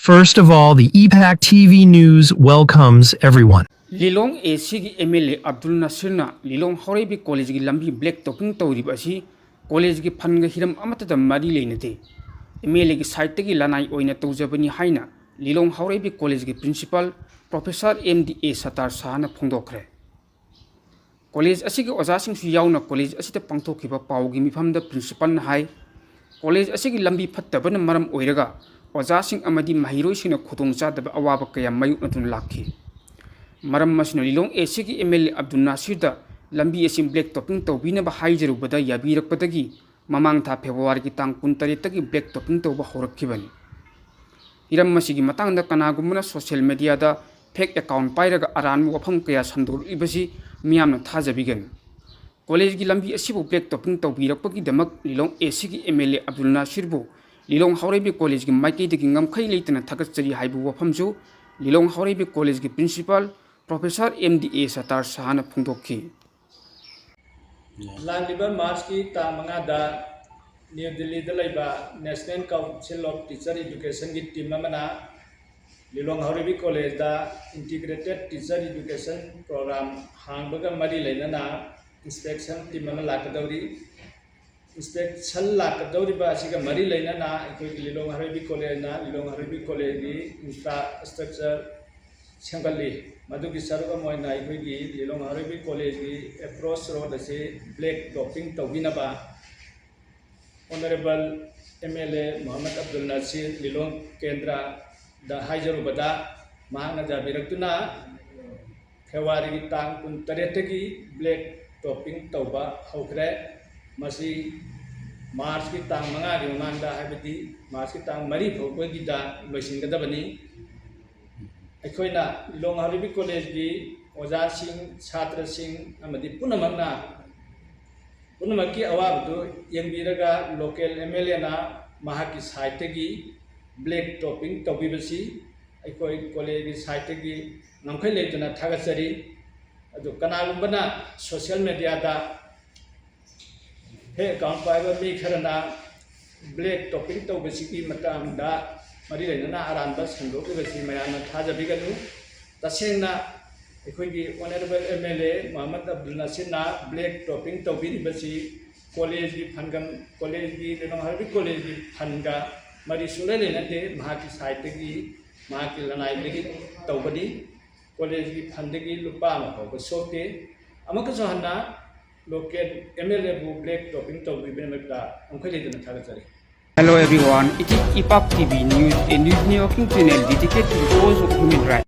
First of all, the EPAC TV News welcomes everyone. Lilong AC की MLA Abdul Nasir na Lilong Horebi College की लंबी black topping तौरी बसी college की फंग Hiram अमत मरी लेनते MLA की साइट की लनाई ओइना तौजबनी हाइना Lilong Horebi College की प्रिंसिपल प्रोफेसर MDA सतार साहना फोंदोखरे कॉलेज असी की ओजासिंग सु याउना कॉलेज असी ते पांगथोखिबा पाउगी मिफम द प्रिंसिपल न हाई कॉलेज असी की लंबी फत्तबन मरम ओइरगा ओजासिंग अमदी महिरोइसिंग खुदोंग चादब अवाब कया मायुक नतुन लाखी मरम मसिनो Lilong AC की MLA Abdul Nasir दा लंबी एसिम ब्लैक टॉपिंग तौबीनबा हाइजरुबदा याबीरकपदगी ममांग था फेब्रुवारी की तांग 19 की ब्लैक टॉपिंग तौबा होरखिबनी हिरम मसिगी मतांगदा कनागुमना सोशल मीडिया दा फेक अकाउंट पाइरगा अरान वफम कया संदोरिबसी मियामना थाजबिगन कॉलेज की लंबी असिबु ब्लैक टॉपिंग तौबीरकपगी दमक Lilong AC की MLA Abdul Nasir बु Lilong Horebi कॉलेज की माइकेदगी ngमखै लेतना थगतचरी हाइबु वफमजु Lilong Horebi कॉलेज की प्रिंसिपल प्रोफेसर MDA सतार साहना फोंदोखी लांगलिबा मार्च की तांग मंगादा न्यू दिल्ली दलाइबा national council of teacher education की टीम मना Lilong Horebi कॉलेज दा इंटीग्रेटेड टीचर एजुकेशन प्रोग्राम हांगबगा मरी लेना इंस्पेक्शन टीम मना लाकदौरी इंस्पेक्शन लाकदौरीबा असिगा मरी लेना Lilong Horebi कॉलेज ना Lilong Horebi कॉलेज की इंफ्रास्ट्रक्चर सेंगली मधुकी सरुग मोइना Lilong Horebi कॉलेज की अप्रोच रोड से ब्लैक टॉपिंग तौबीनबा honourable MLA Mohammad Abdul Nasir Lilong केंद्र दा हाइजरुबदा महांगना जाबिरक्तुना फेब्रुवारी की तांग 19 की ब्लैक टॉपिंग तौबा हौखरे मसी मार्च की तांग 5 की ममांगदा हाइबदी मार्च की तांग 4 फौबगीदा लोइसिंगदबनी Lilong Horebi कॉलेज की ओजासिंग छात्रसिंग अमदी पुनमकना पुनमकी अवाबदु यंगबिरगा लोकल MLA ना महाकी साइट की ब्लैक टॉपिंग तौबीबसी कॉलेज की साइट की ngमखै लेतना थागचरी अदु कनागुंबना सोशल मीडिया दा हे अकाउंट पाइबा मी खरना ब्लैक टॉपिंग तौबसी की मतंगदा मरी लेना अरानबा संदोखिबसी मयाना थाजबिगनु तसेंना ऑनरेबल MLA मोहम्मद अब्दुल नासिर ना ब्लैक टॉपिंग तौबीरिबसी कॉलेज की फंगम कॉलेज की Lilong Horebi कॉलेज की फंगा मरी सुले लेनते महाकी साइट की महाकी लनाइदगी तौबनी कॉलेज की फंदगी लुपा मफाव सोते अमकसो हन्ना लोकल MLA बु ब्लैक टॉपिंग तौबीबनमका अंखै लेतना थागचरी Hello everyone, it is EPAC TV News, a news networking channel dedicated to the cause of human rights.